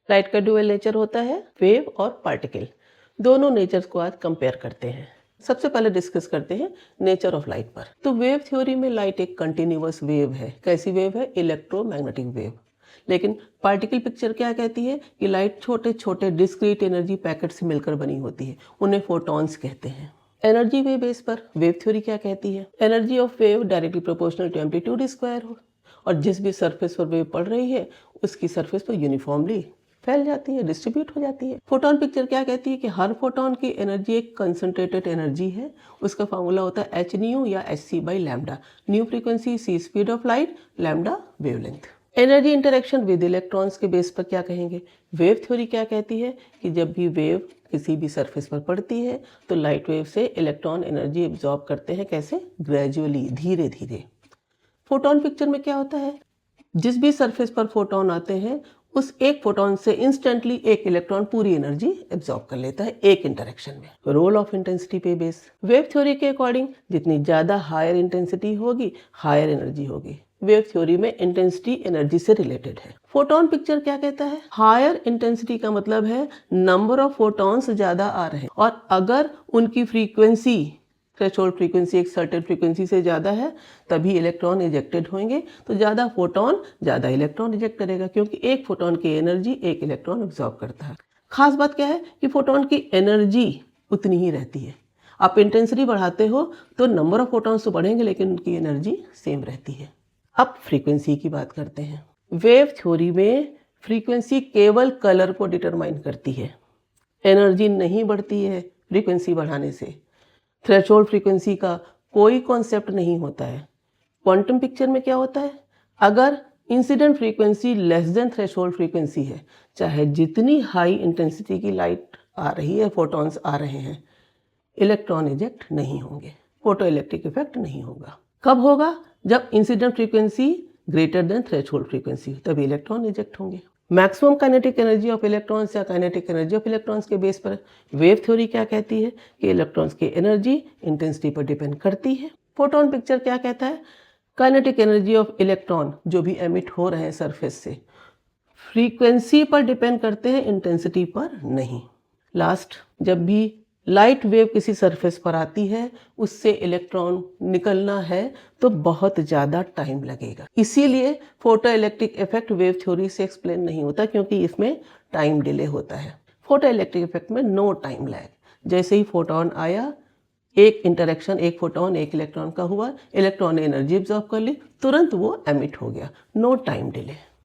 Light का dual nature होता है, वेव और पार्टिकल। दोनों नेचर्स को आज कंपेयर करते हैं। सबसे पहले डिस्कस करते हैं नेचर ऑफ लाइट पर। तो वेव थ्योरी में लाइट एक कंटिन्यूअस वेव है। कैसी वेव है? Electromagnetic wave. लेकिन पार्टिकल पिक्चर क्या कहती है कि लाइट छोटे छोटे डिस्क्रीट एनर्जी पैकेट से मिलकर बनी होती है, उन्हें फोटॉन्स कहते हैं। एनर्जी वेव बेस पर वेव थ्योरी क्या कहती है? Energy of wave directly proportional to amplitude square हो, और जिस भी सरफेस पर वेव पड़ रही है उसकी सरफेस पर यूनिफॉर्मली फैल जाती है, डिस्ट्रीब्यूट हो जाती है। फोटोन पिक्चर क्या कहती है कि हर फोटोन की एनर्जी एक कंसंट्रेटेड एनर्जी है। उसका फॉर्मूला होता है एच न्यू या H C by lambda. Nu frequency, C speed of light, lambda wavelength. Energy interaction with electrons के बेस पर क्या कहेंगे? वेव थ्योरी क्या कहती है कि जब भी वेव किसी भी सरफेस पर पड़ती है तो लाइट वेव से इलेक्ट्रॉन एनर्जी एब्जॉर्ब करते हैं। कैसे? ग्रेजुअली, धीरे धीरे। फोटोन पिक्चर में क्या होता है? जिस भी सरफेस पर फोटोन आते हैं उस एक फोटोन से इंस्टेंटली एक इलेक्ट्रॉन पूरी एनर्जी एब्जॉर्ब कर लेता है एक इंटरेक्शन में। रोल ऑफ इंटेंसिटी पे बेस। वेव थ्योरी के अकॉर्डिंग जितनी ज़्यादा हायर इंटेंसिटी होगी, हायर एनर्जी होगी। वेव थ्योरी में इंटेंसिटी एनर्जी से रिलेटेड है। फोटोन पिक्चर क्या कहता है? हायर इंटेंसिटी का मतलब है नंबर ऑफ फोटॉन्स ज़्यादा आ रहे हैं, और अगर उनकी फ्रीक्वेंसी, थ्रेशोल्ड फ्रीक्वेंसी एक सर्टेन फ्रीक्वेंसी से ज़्यादा है, तभी इलेक्ट्रॉन इजेक्टेड होंगे। तो ज़्यादा फोटोन ज़्यादा इलेक्ट्रॉन इजेक्ट करेगा, क्योंकि एक फोटोन की एनर्जी एक इलेक्ट्रॉन एब्जॉर्ब करता है। खास बात क्या है कि फोटोन की एनर्जी उतनी ही रहती है। आप इंटेंसिटी बढ़ाते हो तो नंबर ऑफ फोटॉन्स तो बढ़ेंगे, लेकिन उनकी एनर्जी सेम रहती है। अब फ्रीक्वेंसी की बात करते हैं। वेव थ्योरी में फ्रीक्वेंसी केवल कलर को डिटरमाइन करती है, एनर्जी नहीं बढ़ती है फ्रीक्वेंसी बढ़ाने से। थ्रेशोल्ड फ्रीक्वेंसी का कोई कॉन्सेप्ट नहीं होता है। क्वांटम पिक्चर में क्या होता है? अगर incident frequency less than threshold frequency है, चाहे जितनी हाई इंटेंसिटी की लाइट आ रही है, फोटॉन्स आ रहे हैं, इलेक्ट्रॉन इजेक्ट नहीं होंगे, फोटो इलेक्ट्रिक इफेक्ट नहीं होगा। कब होगा? जब incident frequency greater than threshold frequency, तभी इलेक्ट्रॉन इजेक्ट होंगे। Maximum kinetic energy of electrons या काइनेटिक एनर्जी ऑफ इलेक्ट्रॉन्स के बेस पर वेव थ्योरी क्या कहती है कि इलेक्ट्रॉन्स की एनर्जी इंटेंसिटी पर डिपेंड करती है। फोटोन पिक्चर क्या कहता है? काइनेटिक एनर्जी ऑफ इलेक्ट्रॉन जो भी एमिट हो रहे हैं सरफेस से, फ्रीक्वेंसी पर डिपेंड करते हैं, इंटेंसिटी पर नहीं। लास्ट, जब भी लाइट वेव किसी सरफेस पर आती है, उससे इलेक्ट्रॉन निकलना है तो बहुत ज़्यादा टाइम लगेगा। इसीलिए photo electric effect wave theory से एक्सप्लेन नहीं होता, क्योंकि इसमें टाइम डिले होता है। फोटो इलेक्ट्रिक इफेक्ट में नो टाइम लैग। जैसे ही फोटोन आया, एक इंटरेक्शन, एक फोटोन एक इलेक्ट्रॉन का हुआ, इलेक्ट्रॉन ने एनर्जी एब्जॉर्ब कर ली, तुरंत वो एमिट हो गया, नो टाइम डिले।